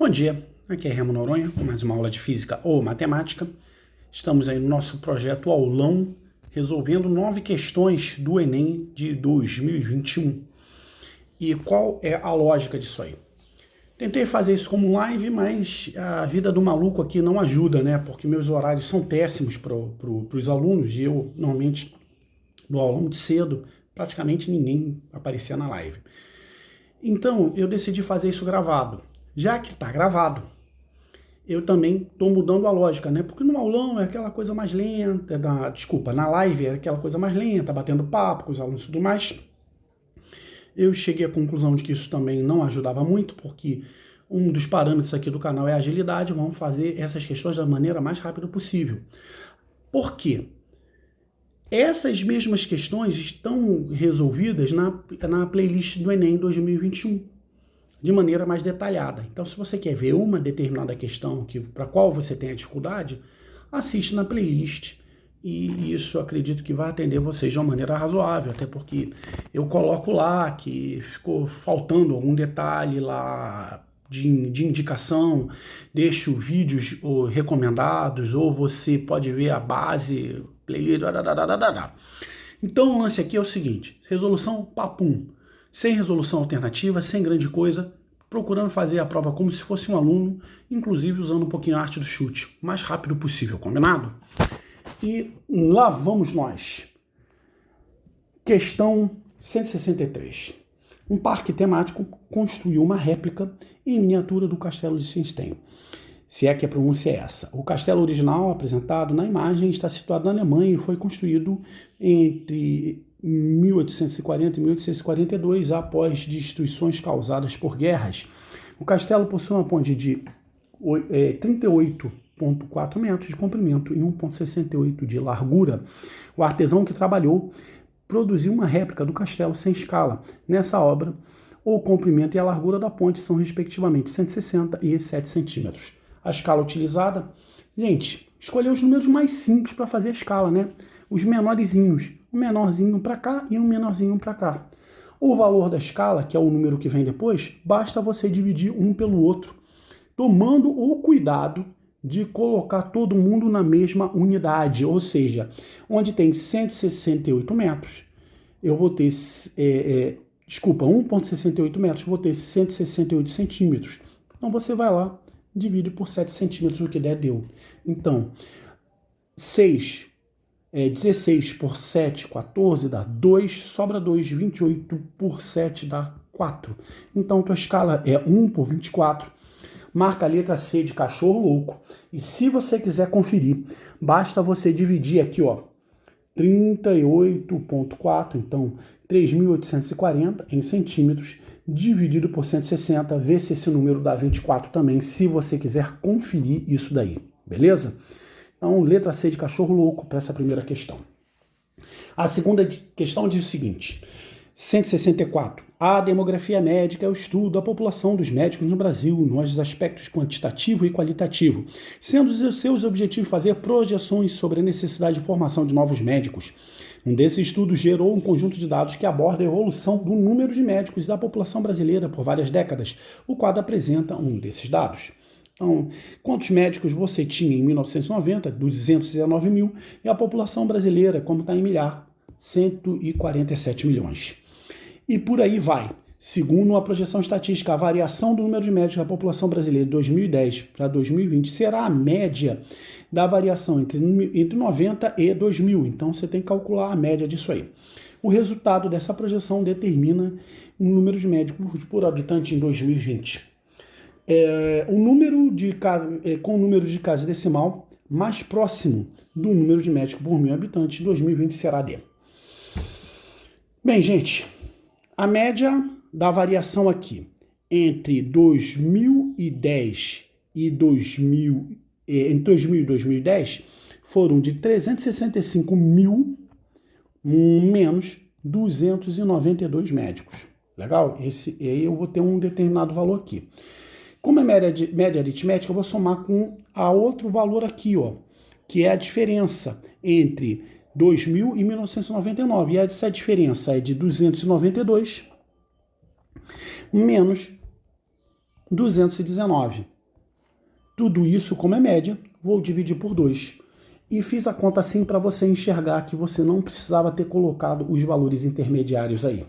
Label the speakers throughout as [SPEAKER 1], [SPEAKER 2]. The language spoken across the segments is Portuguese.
[SPEAKER 1] Bom dia, aqui é Remo Noronha com mais uma aula de Física ou Matemática. Estamos aí no nosso projeto Aulão, resolvendo 9 questões do Enem de 2021. E qual é a lógica disso aí? Tentei fazer isso como live, mas a vida do maluco aqui não ajuda, né? Porque meus horários são péssimos para os alunos e eu, normalmente, no aulão de cedo, praticamente ninguém aparecia na live. Então, eu decidi fazer isso gravado. Já que está gravado, eu também estou mudando a lógica, né? Porque no aulão é aquela coisa mais lenta, na live é aquela coisa mais lenta, batendo papo com os alunos e tudo mais. Eu cheguei à conclusão de que isso também não ajudava muito, porque um dos parâmetros aqui do canal é a agilidade. Vamos fazer essas questões da maneira mais rápida possível. Por quê? Essas mesmas questões estão resolvidas na playlist do Enem 2021. De maneira mais detalhada. Então, se você quer ver uma determinada questão para qual você tem a dificuldade, assiste na playlist. E isso eu acredito que vai atender vocês de uma maneira razoável, até porque eu coloco lá que ficou faltando algum detalhe lá de indicação, deixo vídeos recomendados, ou você pode ver a base, playlist, Então o lance aqui é o seguinte, resolução papum. Sem resolução alternativa, sem grande coisa, procurando fazer a prova como se fosse um aluno, inclusive usando um pouquinho a arte do chute, o mais rápido possível, combinado? E lá vamos nós. Questão 163. Um parque temático construiu uma réplica em miniatura do castelo de Liechtenstein. Se é que a pronúncia é essa. O castelo original apresentado na imagem está situado na Alemanha e foi construído entre 1840 e 1842, após destruições causadas por guerras. O castelo possui uma ponte de 38,4 metros de comprimento e 1,68 de largura. O artesão que trabalhou produziu uma réplica do castelo sem escala. Nessa obra, o comprimento e a largura da ponte são respectivamente 160 e 7 centímetros. A escala utilizada, gente, escolheu os números mais simples para fazer a escala, né? Os menorzinhos, um menorzinho para cá e um menorzinho para cá. O valor da escala, que é o número que vem depois, basta você dividir um pelo outro, tomando o cuidado de colocar todo mundo na mesma unidade, ou seja, onde tem 168 metros, eu vou ter, 1,68 metros, vou ter 168 centímetros. Então você vai lá, divide por 7 centímetros, o que der, deu. Então, 16 por 7, 14, dá 2, sobra 2, 28 por 7 dá 4. Então, tua escala é 1 por 24. Marca a letra C de cachorro louco. E se você quiser conferir, basta você dividir aqui, ó, 38,4, então 3.840 em centímetros, dividido por 160, vê se esse número dá 24 também, se você quiser conferir isso daí, beleza? Então, letra C de cachorro louco para essa primeira questão. A segunda questão diz o seguinte, 164. A demografia médica é o estudo da população dos médicos no Brasil, nos aspectos quantitativo e qualitativo, sendo os seus objetivos fazer projeções sobre a necessidade de formação de novos médicos. Um desses estudos gerou um conjunto de dados que aborda a evolução do número de médicos da população brasileira por várias décadas. O quadro apresenta um desses dados. Então, quantos médicos você tinha em 1990? 219 mil. E a população brasileira, como está em milhar? 147 milhões. E por aí vai. Segundo a projeção estatística, a variação do número de médicos da população brasileira de 2010 para 2020 será a média da variação entre 90 e 2000. Então, você tem que calcular a média disso aí. O resultado dessa projeção determina o número de médicos por habitante em 2020. Com o número de casa decimal mais próximo do número de médicos por 1.000 habitantes em 2020 será D. Bem, gente, a média da variação aqui entre 2010 e 2010 foram de 365 mil menos 292 médicos. Legal? Aí eu vou ter um determinado valor aqui. Como é média aritmética, eu vou somar com a outro valor aqui, ó, que é a diferença entre 2000 e 1999. E essa diferença é de 292 menos 219. Tudo isso, como é média, vou dividir por 2. E fiz a conta assim para você enxergar que você não precisava ter colocado os valores intermediários aí.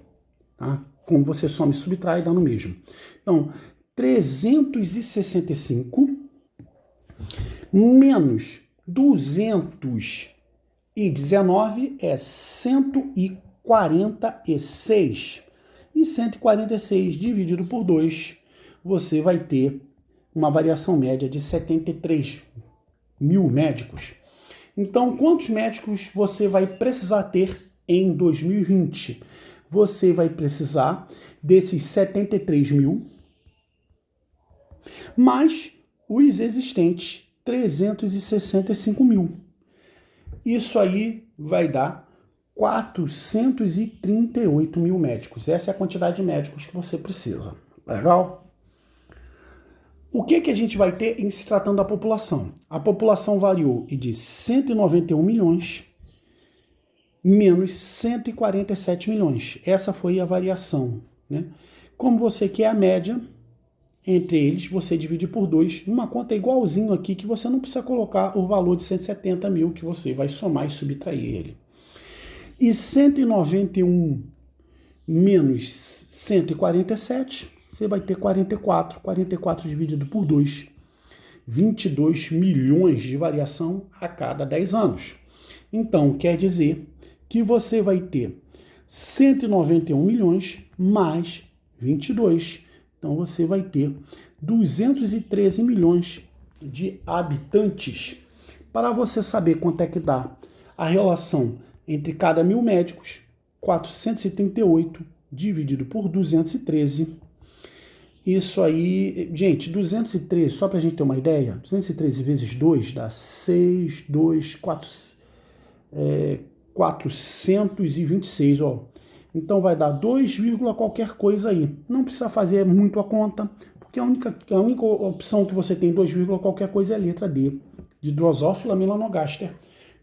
[SPEAKER 1] Tá? Como você soma e subtrai, dá no mesmo. Então, 365 menos 219 é 146. E 146 dividido por 2, você vai ter uma variação média de 73 mil médicos. Então, quantos médicos você vai precisar ter em 2020? Você vai precisar desses 73 mil, mais os existentes 365 mil. Isso aí vai dar 438 mil médicos. Essa é a quantidade de médicos que você precisa. Legal? O que a gente vai ter em se tratando da população? A população variou de 191 milhões menos 147 milhões. Essa foi a variação, né? Como você quer a média entre eles, você divide por 2, numa conta igualzinho aqui, que você não precisa colocar o valor de 170 mil, que você vai somar e subtrair ele. E 191 menos 147, você vai ter 44. 44 dividido por 2, 22 milhões de variação a cada 10 anos. Então, quer dizer que você vai ter 191 milhões mais 22. Então, você vai ter 213 milhões de habitantes. Para você saber quanto é que dá a relação entre cada 1.000 médicos, 438 dividido por 213. Isso aí, gente, 213, só para a gente ter uma ideia, 213 vezes 2 dá 6, 2, 4, 426, ó. Então vai dar 2, qualquer coisa aí. Não precisa fazer muito a conta, porque a única opção que você tem 2, qualquer coisa é a letra D, de Drosophila melanogaster.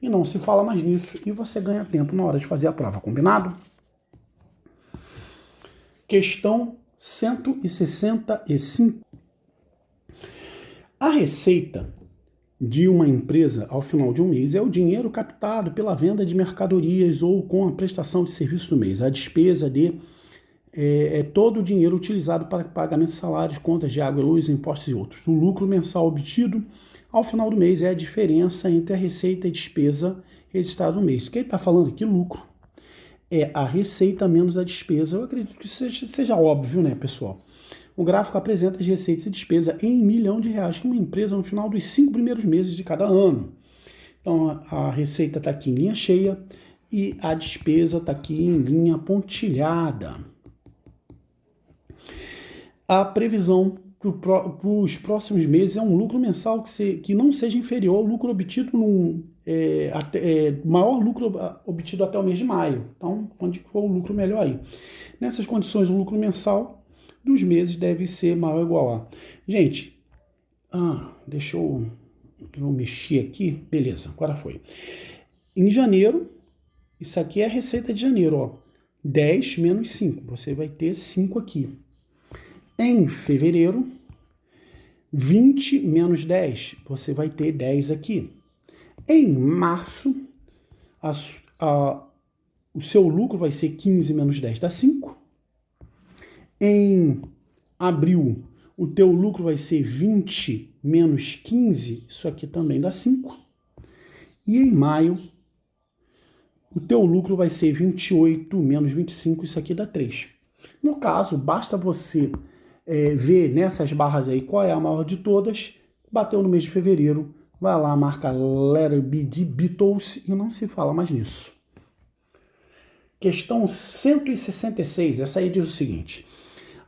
[SPEAKER 1] E não se fala mais nisso, e você ganha tempo na hora de fazer a prova, combinado? Questão 165. A receita de uma empresa ao final de um mês é o dinheiro captado pela venda de mercadorias ou com a prestação de serviço do mês. A despesa é todo o dinheiro utilizado para pagamento de salários, contas de água, luz, impostos e outros. O lucro mensal obtido ao final do mês é a diferença entre a receita e a despesa registrada no mês. Quem está falando aqui, lucro, é a receita menos a despesa. Eu acredito que seja óbvio, né, pessoal? O gráfico apresenta as receitas e despesas em R$ 1.000.000 que uma empresa no final dos 5 primeiros meses de cada ano. Então, a receita está aqui em linha cheia e a despesa está aqui em linha pontilhada. A previsão para os próximos meses é um lucro mensal que não seja inferior ao lucro obtido maior lucro obtido até o mês de maio. Então, onde for o lucro, melhor aí. Nessas condições, o lucro mensal dos meses deve ser maior ou igual a... Gente, deixa eu mexer aqui. Beleza, agora foi. Em janeiro, isso aqui é a receita de janeiro, ó. 10 menos 5, você vai ter 5 aqui. Em fevereiro, 20 menos 10, você vai ter 10 aqui. Em março, o seu lucro vai ser 15 menos 10 dá 5. Em abril, o teu lucro vai ser 20 menos 15, isso aqui também dá 5. E em maio, o teu lucro vai ser 28 menos 25, isso aqui dá 3. No caso, basta você ver nessas barras aí qual é a maior de todas. Bateu no mês de fevereiro, vai lá, marca letter B de Beatles e não se fala mais nisso. Questão 166, essa aí diz o seguinte: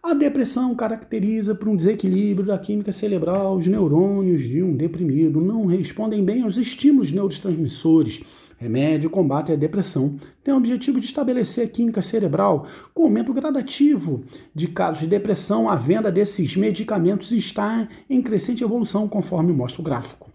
[SPEAKER 1] a depressão caracteriza por um desequilíbrio da química cerebral. Os neurônios de um deprimido não respondem bem aos estímulos neurotransmissores. Remédio combate a depressão tem o objetivo de estabelecer a química cerebral. Com o aumento gradativo de casos de depressão, a venda desses medicamentos está em crescente evolução, conforme mostra o gráfico.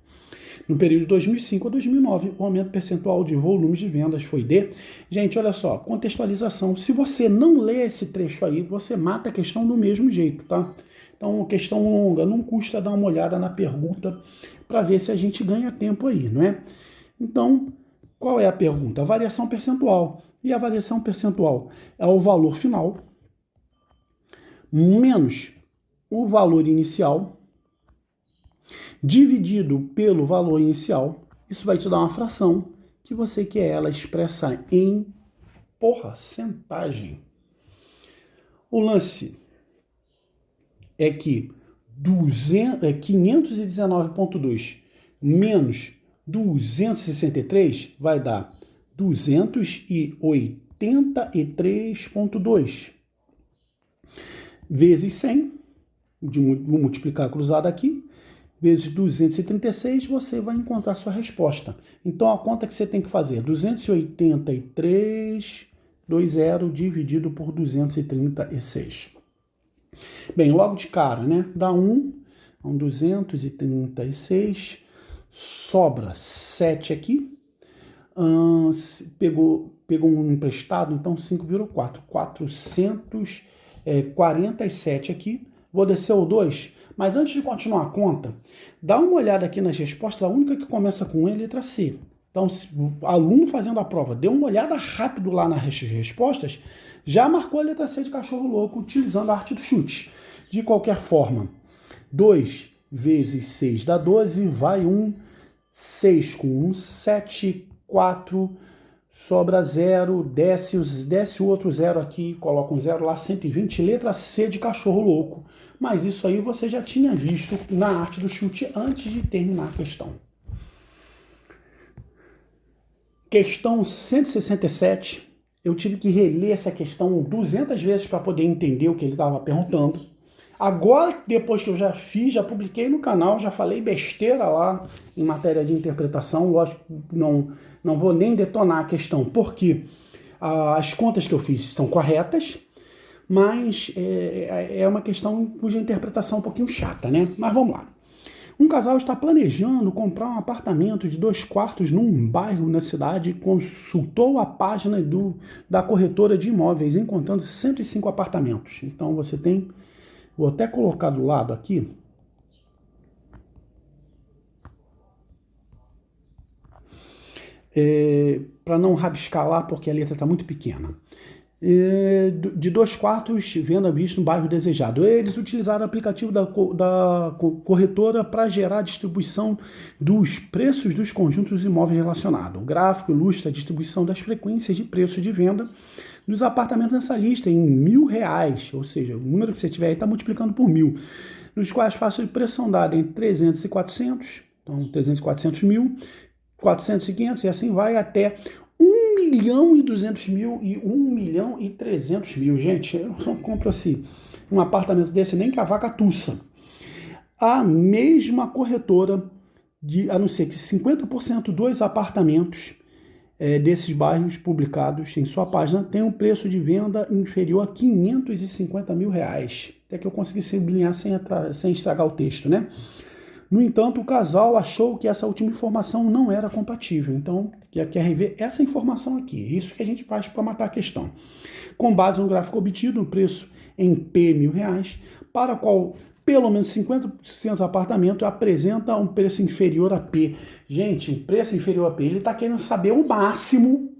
[SPEAKER 1] No período de 2005 a 2009, o aumento percentual de volumes de vendas foi de... Gente, olha só, contextualização. Se você não lê esse trecho aí, você mata a questão do mesmo jeito, tá? Então, questão longa, não custa dar uma olhada na pergunta para ver se a gente ganha tempo aí, não é? Então, qual é a pergunta? A variação percentual. E a variação percentual é o valor final menos o valor inicial dividido pelo valor inicial. Isso vai te dar uma fração que você quer ela expressa em porcentagem. O lance é que 519,2 menos 263 vai dar 283,2 vezes 100, vou multiplicar cruzado aqui, vezes 236, você vai encontrar a sua resposta. Então, a conta que você tem que fazer, 283,20 dividido por 236. Bem, logo de cara, né? Dá 236, sobra 7 aqui. Pegou um emprestado, então 5 virou 4. 447 aqui. Vou descer o 2. Mas antes de continuar a conta, dá uma olhada aqui nas respostas. A única que começa com E é a letra C. Então, o aluno fazendo a prova, deu uma olhada rápido lá nas respostas, já marcou a letra C de cachorro louco, utilizando a arte do chute. De qualquer forma, 2 vezes 6 dá 12, vai 1, 6 com 1, 7, 4, sobra 0, desce o outro 0 aqui, coloca um 0 lá, 120, letra C de cachorro louco. Mas isso aí você já tinha visto na arte do chute antes de terminar a questão. Questão 167, eu tive que reler essa questão 200 vezes para poder entender o que ele estava perguntando. Agora, depois que eu já fiz, já publiquei no canal, já falei besteira lá em matéria de interpretação, lógico, não vou nem detonar a questão, porque as contas que eu fiz estão corretas, mas é uma questão cuja interpretação é um pouquinho chata, né? Mas vamos lá. Um casal está planejando comprar um apartamento de 2 quartos num bairro na cidade e consultou a página da corretora de imóveis, encontrando 105 apartamentos. Então você tem, vou até colocar do lado aqui, para não rabiscar lá porque a letra está muito pequena. De 2 quartos, venda visto no bairro desejado. Eles utilizaram o aplicativo da corretora para gerar a distribuição dos preços dos conjuntos imóveis relacionados. O gráfico ilustra a distribuição das frequências de preço de venda dos apartamentos nessa lista em R$1.000, ou seja, o número que você tiver aí está multiplicando por 1.000, nos quais faço de pressão dada entre 300 e 400, então 300 e 400 mil, 400 e 500 e assim vai até 1.200.000 e 1.300.000. Gente, eu não compro assim um apartamento desse nem que a vaca tussa. A mesma corretora, a não ser que 50% dos apartamentos desses bairros publicados em sua página tem um preço de venda inferior a R$550 mil. Até que eu consegui sublinhar sem estragar o texto, né? No entanto, o casal achou que essa última informação não era compatível. Então, quer rever essa informação aqui. Isso que a gente faz para matar a questão. Com base no gráfico obtido, o preço em P R$1.000, para o qual pelo menos 50% do apartamento apresenta um preço inferior a P. Gente, um preço inferior a P, ele está querendo saber o máximo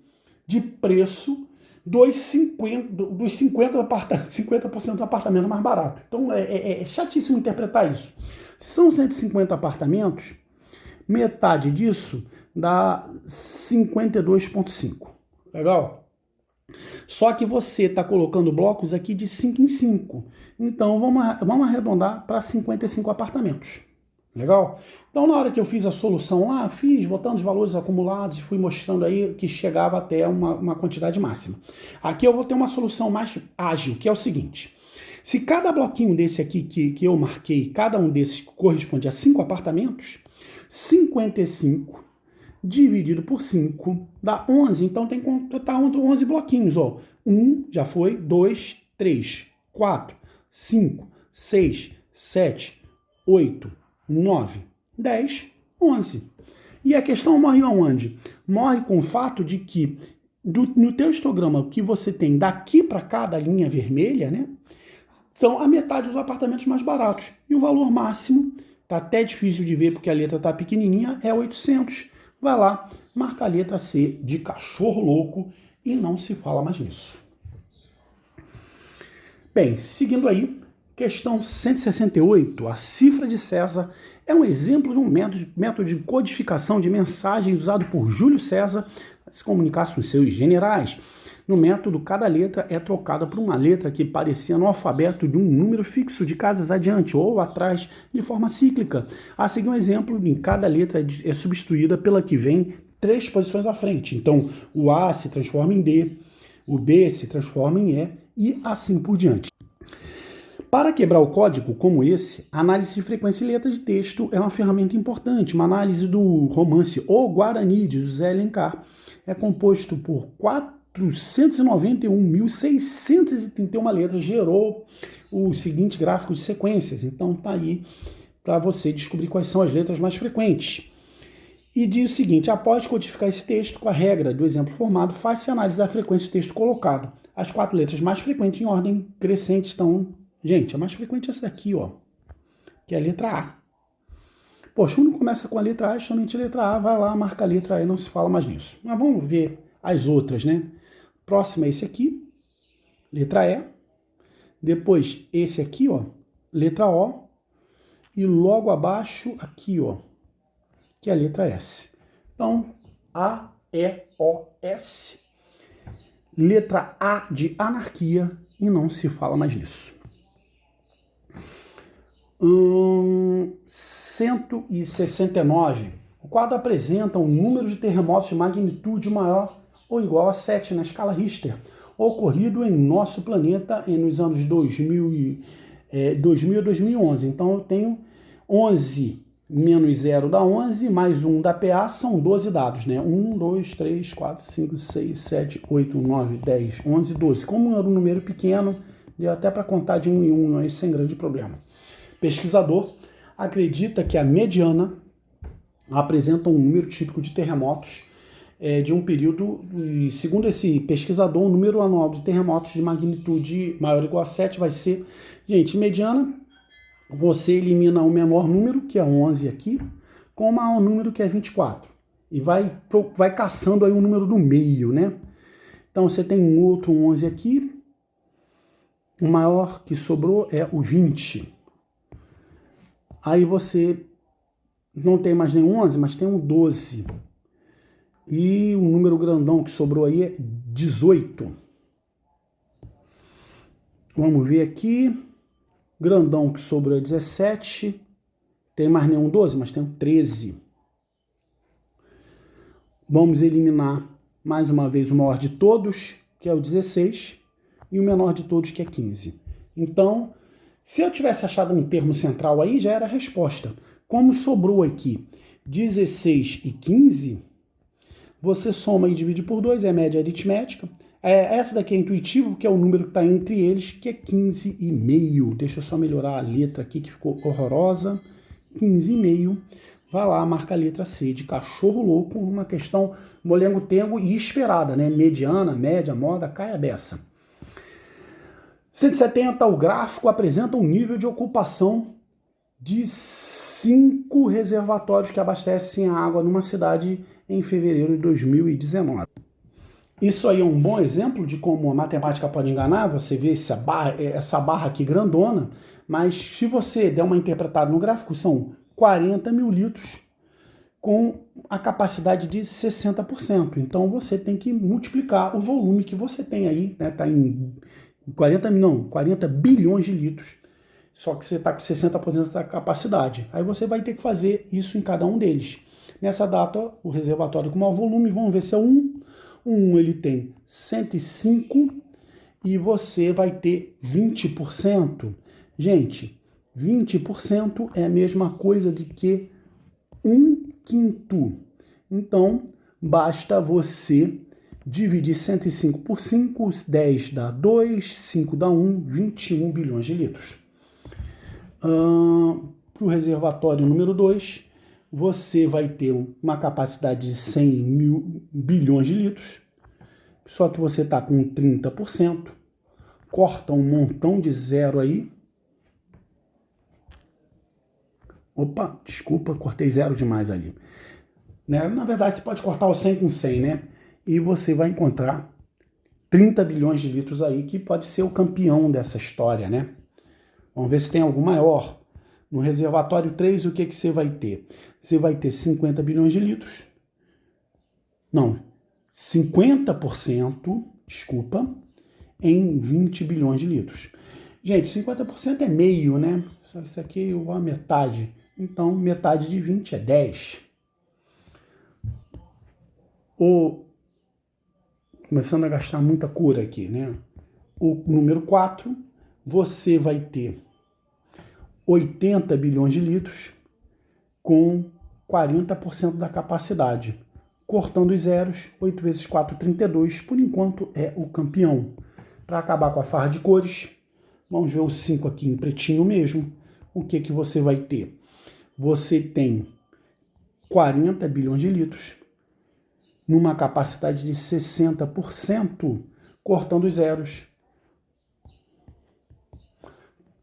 [SPEAKER 1] de preço dos 50% do apartamento mais barato. Então, é chatíssimo interpretar isso. Se são 150 apartamentos, metade disso dá 52,5. Legal? Só que você está colocando blocos aqui de 5 em 5. Então, vamos arredondar para 55 apartamentos. Legal? Então, na hora que eu fiz a solução lá, botando os valores acumulados, fui mostrando aí que chegava até uma quantidade máxima. Aqui eu vou ter uma solução mais ágil, que é o seguinte. Se cada bloquinho desse aqui que eu marquei, cada um desses corresponde a 5 apartamentos, 55 dividido por 5 dá 11. Então tem que completar 11 bloquinhos. Ó. 1 já foi, 2, 3, 4, 5, 6, 7, 8, 9, 10, 11. E a questão morre aonde? Morre com o fato de que no teu histograma que você tem daqui para cá da linha vermelha, né? são a metade dos apartamentos mais baratos. E o valor máximo, tá até difícil de ver porque a letra tá pequenininha, é 800. Vai lá, marca a letra C de cachorro louco e não se fala mais nisso. Bem, seguindo aí, questão 168, a cifra de César é um exemplo de um método de codificação de mensagens usado por Júlio César para se comunicar com seus generais. No método, cada letra é trocada por uma letra que parecia no alfabeto de um número fixo de casas adiante ou atrás de forma cíclica. A seguir um exemplo, em cada letra é substituída pela que vem 3 posições à frente. Então, o A se transforma em D, o B se transforma em E e assim por diante. Para quebrar o código como esse, a análise de frequência e letra de texto é uma ferramenta importante. Uma análise do romance O Guarani, de José Alencar, é composto por 491.631 letras, gerou o seguinte gráfico de sequências. Então tá aí para você descobrir quais são as letras mais frequentes. E diz o seguinte: após codificar esse texto com a regra do exemplo formado, faz-se análise da frequência do texto colocado. As 4 letras mais frequentes em ordem crescente estão... Gente, a mais frequente é essa aqui, ó, que é a letra A. Poxa, quando começa com a letra A, somente a letra A, vai lá, marca a letra A e não se fala mais nisso. Mas vamos ver as outras, né? Próximo é esse aqui, letra E. Depois esse aqui, ó, letra O. E logo abaixo, aqui, ó, que é a letra S. Então, A, E, O, S. Letra A de anarquia e não se fala mais nisso. 169. O quadro apresenta um número de terremotos de magnitude maior ou igual a 7 na escala Richter, ocorrido em nosso planeta nos anos 2000 a 2011. Então eu tenho 11 menos 0 dá 11, mais 1 da PA, são 12 dados, né? 1, 2, 3, 4, 5, 6, 7, 8, 9, 10, 11, 12. Como era um número pequeno, deu até para contar de 1 em 1, mas sem grande problema. Pesquisador acredita que a mediana apresenta um número típico de terremotos de um período, e segundo esse pesquisador, o número anual de terremotos de magnitude maior ou igual a 7 vai ser, gente, mediana, você elimina o menor número, que é 11 aqui, com o maior número, que é 24. E vai caçando aí o número do meio, né? Então você tem um outro 11 aqui, o maior que sobrou é o 20. Aí você não tem mais nem 11, mas tem um 12. E o número grandão que sobrou aí é 18. Vamos ver aqui. Grandão que sobrou é 17. Tem mais nenhum 12, mas tem um 13. Vamos eliminar mais uma vez o maior de todos, que é o 16. E o menor de todos, que é 15. Então... se eu tivesse achado um termo central aí, já era a resposta. Como sobrou aqui 16 e 15, você soma e divide por 2, é a média aritmética. Essa daqui é intuitivo, que é o número que está entre eles, que é 15,5. Deixa eu só melhorar a letra aqui, que ficou horrorosa. 15,5. Vai lá, marca a letra C de cachorro louco, uma questão molengo-tengo e esperada, né? Mediana, média, moda, cai a beça. 170, o gráfico apresenta um nível de ocupação de 5 reservatórios que abastecem a água numa cidade em fevereiro de 2019. Isso aí é um bom exemplo de como a matemática pode enganar. Você vê essa barra aqui grandona, mas se você der uma interpretada no gráfico, são 40 mil litros com a capacidade de 60%. Então você tem que multiplicar o volume que você tem aí, né? Está em 40 bilhões de litros, só que você está com 60% da capacidade. Aí você vai ter que fazer isso em cada um deles. Nessa data, o reservatório com maior volume, vamos ver se é o 1. O 1 ele tem 105 e você vai ter 20%. Gente, 20% é a mesma coisa de que 1/5. Então, basta você dividir 105 por 5, 10 dá 2, 5 dá 1, 21 bilhões de litros. Para o reservatório número 2, você vai ter uma capacidade de 100 bilhões de litros, só que você está com 30%. corta um montão de zero aí. Opa, desculpa, cortei zero demais ali. Né? Na verdade, você pode cortar o 100 com 100, né? E você vai encontrar 30 bilhões de litros aí, que pode ser o campeão dessa história, né? Vamos ver se tem algum maior. No reservatório 3, o que você vai ter? Você vai ter 50 bilhões de litros. Não, 50%, desculpa, em 20 bilhões de litros. Gente, 50% é meio, né? Só isso aqui é a metade. Então, metade de 20 é 10. Começando a gastar muita cura aqui, né? O número 4, você vai ter 80 bilhões de litros com 40% da capacidade. Cortando os zeros, 8 vezes 4, 32, por enquanto é o campeão. Para acabar com a farra de cores, vamos ver o 5 aqui em pretinho mesmo. O que você vai ter? Você tem 40 bilhões de litros numa capacidade de 60%, cortando os zeros,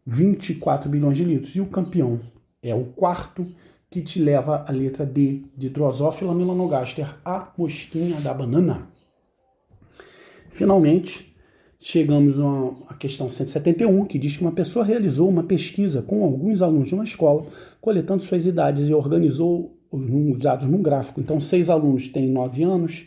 [SPEAKER 1] 24 bilhões de litros. E o campeão é o quarto, que te leva a letra D de Drosophila melanogaster, a mosquinha da banana. Finalmente, chegamos à questão 171, que diz que uma pessoa realizou uma pesquisa com alguns alunos de uma escola, coletando suas idades e organizou os dados num gráfico. Então, 6 alunos têm 9 anos,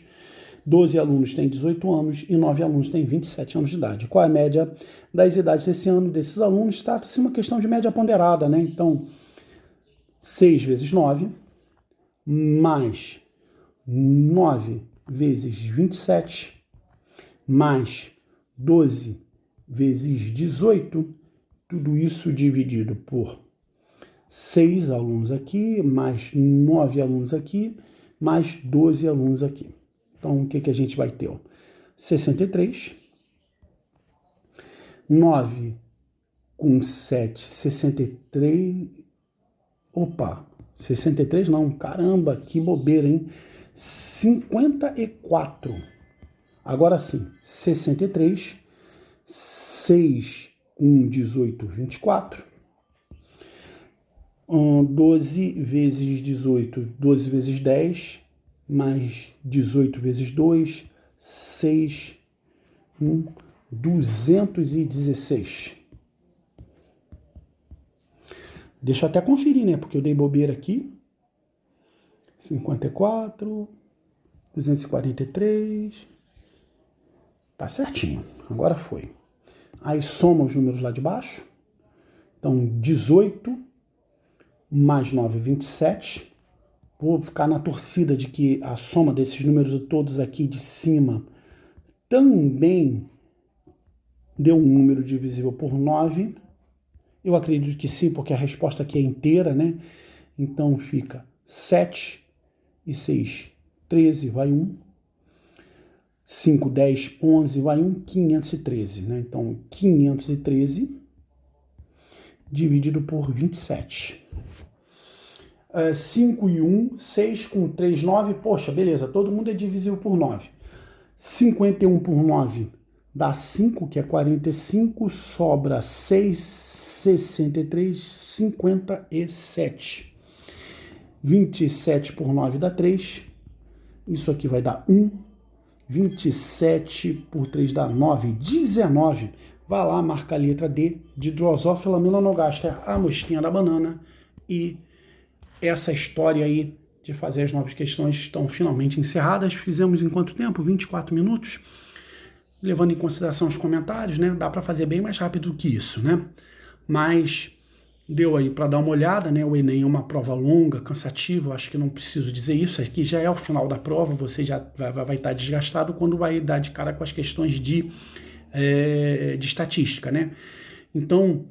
[SPEAKER 1] 12 alunos têm 18 anos e 9 alunos têm 27 anos de idade. Qual é a média das idades desse ano desses alunos? Trata-se de uma questão de média ponderada, né? Então, 6 vezes 9, mais 9 vezes 27, mais 12 vezes 18, tudo isso dividido por 6 alunos aqui, mais 9 alunos aqui, mais 12 alunos aqui. Então, o que a gente vai ter? 63, 9 com 7, 63, opa, 63 não, caramba, que bobeira, hein? 54, agora sim, 63, 6 com 18, 24, 12 vezes 18, 12 vezes 10, mais 18 vezes 2, 6, 216. Deixa eu até conferir, né? Porque eu dei bobeira aqui. 54, 243. Tá certinho. Agora foi. Aí soma os números lá de baixo. Então, 18 mais 9, 27. Vou ficar na torcida de que a soma desses números todos aqui de cima também deu um número divisível por 9. Eu acredito que sim, porque a resposta aqui é inteira, né? Então fica 7 e 6, 13, vai 1. 5, 10, 11, vai 1, 513, né? Então 513 dividido por 27. 5 e 1, 6 com 3, 9. Poxa, beleza, todo mundo é divisível por 9. 51 por 9 dá 5, que é 45, sobra 6, 63, 57. 27 por 9 dá 3. Isso aqui vai dar 1. 27 por 3 dá 9. 19. Vai lá, marca a letra D de Drosophila melanogaster, a mosquinha da banana. E essa história aí de fazer as 9 questões estão finalmente encerradas. Fizemos em quanto tempo? 24 minutos. Levando em consideração os comentários, né? Dá para fazer bem mais rápido que isso, né? Mas deu aí para dar uma olhada, né? O Enem é uma prova longa, cansativa, acho que não preciso dizer isso, aqui já é o final da prova, você já vai estar desgastado quando vai dar de cara com as questões de estatística, né? Então,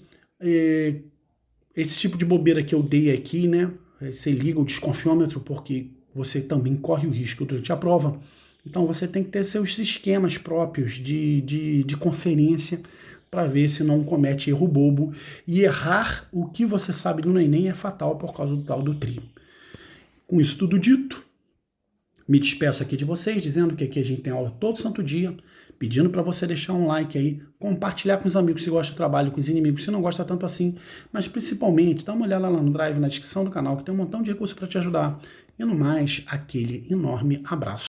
[SPEAKER 1] esse tipo de bobeira que eu dei aqui, né? Você liga o desconfiômetro porque você também corre o risco durante a prova. Então, você tem que ter seus esquemas próprios de conferência para ver se não comete erro bobo. E errar o que você sabe no Enem é fatal por causa do tal do TRI. Com isso tudo dito, me despeço aqui de vocês, dizendo que aqui a gente tem aula todo santo dia. pedindo para você deixar um like aí, compartilhar com os amigos se gosta do trabalho, com os inimigos se não gosta tanto assim, mas principalmente dá uma olhada lá no Drive, na descrição do canal, que tem um montão de recursos para te ajudar. E no mais, aquele enorme abraço.